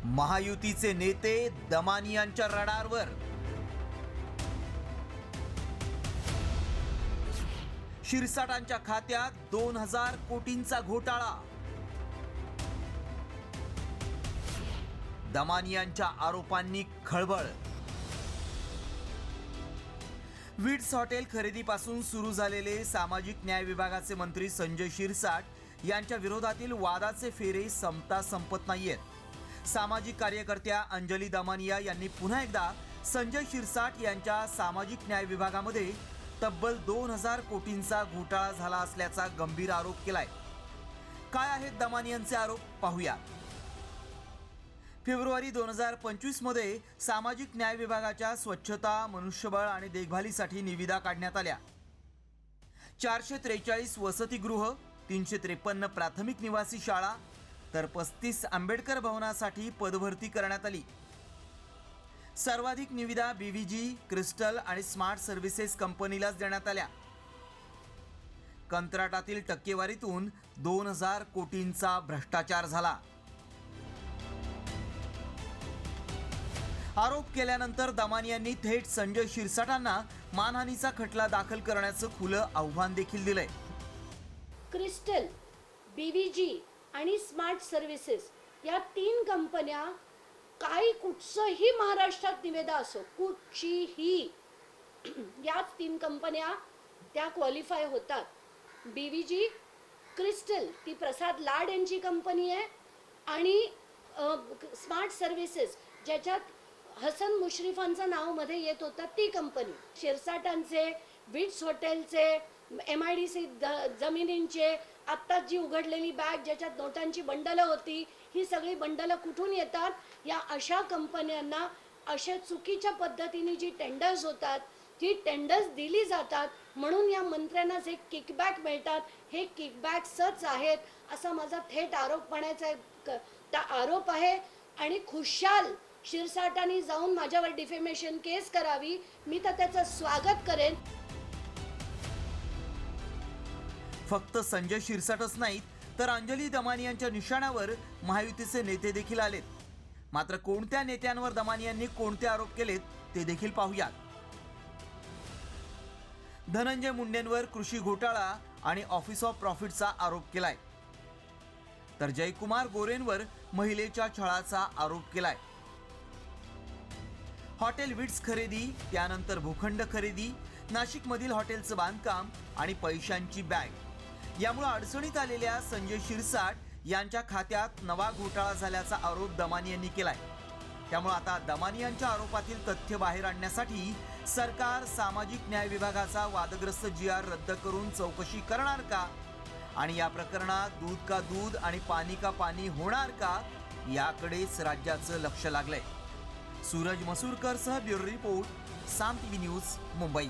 महायुतीचे नेते दमानियांच्या रडारवर। शिरसाटांच्या खात्यात 2000 कोटींचा घोटाळा। दमानियांच्या आरोपांनी खळबळ। विट्स हॉटेल खरेदीपासून सुरू झालेले सामाजिक न्याय विभागाचे मंत्री संजय शिरसाट यांच्या विरोधातील वादाचे फेरे संपता संपत नाहीयेत। सामाजिक कार्यकर्त्या अंजली दमानिया यांनी पुन्हा एकदा संजय शिरसाट यांच्या सामाजिक न्याय विभागामध्ये तब्बल 2000 कोटींचा घोटाळा झाला असल्याचा गंभीर आरोप केलाय। काय आहेत दमानियांचे आरोप पाहूया। फेब्रुवारी 2025 मध्ये सामाजिक न्याय विभागाच्या स्वच्छता, मनुष्यबळ आणि देखभालीसाठी निविदा काढण्यात आल्या। 443 वसतिगृह, 353 प्राथमिक निवासी शाळा तर 35 आंबेडकर भवनासाठी पदभरती करण्यात आली। सर्वाधिक निविदा बीव्हीजी, क्रिस्टल आणि स्मार्ट सर्व्हिसेस कंपनीलाच देण्यात आल्या। कंत्राटातील टक्केवारीतून 2000 कोटींचा भ्रष्टाचार झाला। आरोप केल्यानंतर दमानियांनी थेट संजय शिरसाटांना मानहानीचा खटला दाखल करण्याचं खुलं आव्हान देखील दिलंय। क्रिस्टल, बीव्हीजी आणि स्मार्ट सर्व्हिसेस या 3 कंपन्या काही कुठचंही महाराष्ट्रात निविदा असो, कुठचीही याच 3 कंपन्या त्या क्वालिफाय होतात। बीव्हीजी, क्रिस्टल ती प्रसाद लाड यांची कंपनी आहे आणि स्मार्ट सर्व्हिसेस ज्याच्यात हसन मुश्रीफांचं नाव मध्ये येत होतं ती कंपनी। शिरसाटांचे, विट्स हॉटेलचे, MIDC जमिनींचे, आत्ताच जी उघडलेली बॅग ज्याच्यात नोटांची बंडलं होती, ही सगळी बंडलं कुठून येतात? या अशा कंपन्यांना अशा चुकीच्या पद्धतीने जी टेंडर्स होतात ती टेंडर्स दिली जातात, म्हणून या मंत्र्यांना जे किकबॅक मिळतात हे किकबॅक्सच आहेत असा माझा थेट आरोप आरोप आहे। आणि खुशाल शिरसाटांनी जाऊन माझ्यावर डिफेमेशन केस करावी, मी तर त्याचं स्वागत करेन। फक्त संजय शिरसाटच नाहीत तर अंजली दमानियांच्या निशाण्यावर महायुतीचे नेते देखील आलेत। मात्र कोणत्या नेत्यांवर दमानियांनी कोणते आरोप केलेत ते देखील पाहूयात। धनंजय मुंडेंवर कृषी घोटाळा आणि ऑफिस ऑफ प्रॉफिटचा आरोप केलाय, तर जयकुमार गोरेंवर महिलेच्या छळाचा आरोप केलाय। हॉटेल विट्स खरेदी, त्यानंतर भूखंड खरेदी, नाशिकमधील हॉटेलचं बांधकाम आणि पैशांची बॅग यामुळे अडचणीत आलेल्या संजय शिरसाट यांच्या खात्यात नवा घोटाळा झाल्याचा आरोप दमानियांनी केलाय। त्यामुळे आता दमानियांच्या आरोपातील तथ्य बाहेर आणण्यासाठी सरकार सामाजिक न्याय विभागाचा वादग्रस्त GR रद्द करून चौकशी करणार का? आणि या प्रकरणात दूध का दूध आणि पाणी का पाणी होणार का, याकडेच राज्याचं लक्ष लागलंय। सूरज मसूरकर सह ब्युरो रिपोर्ट, साम TV न्यूज, मुंबई।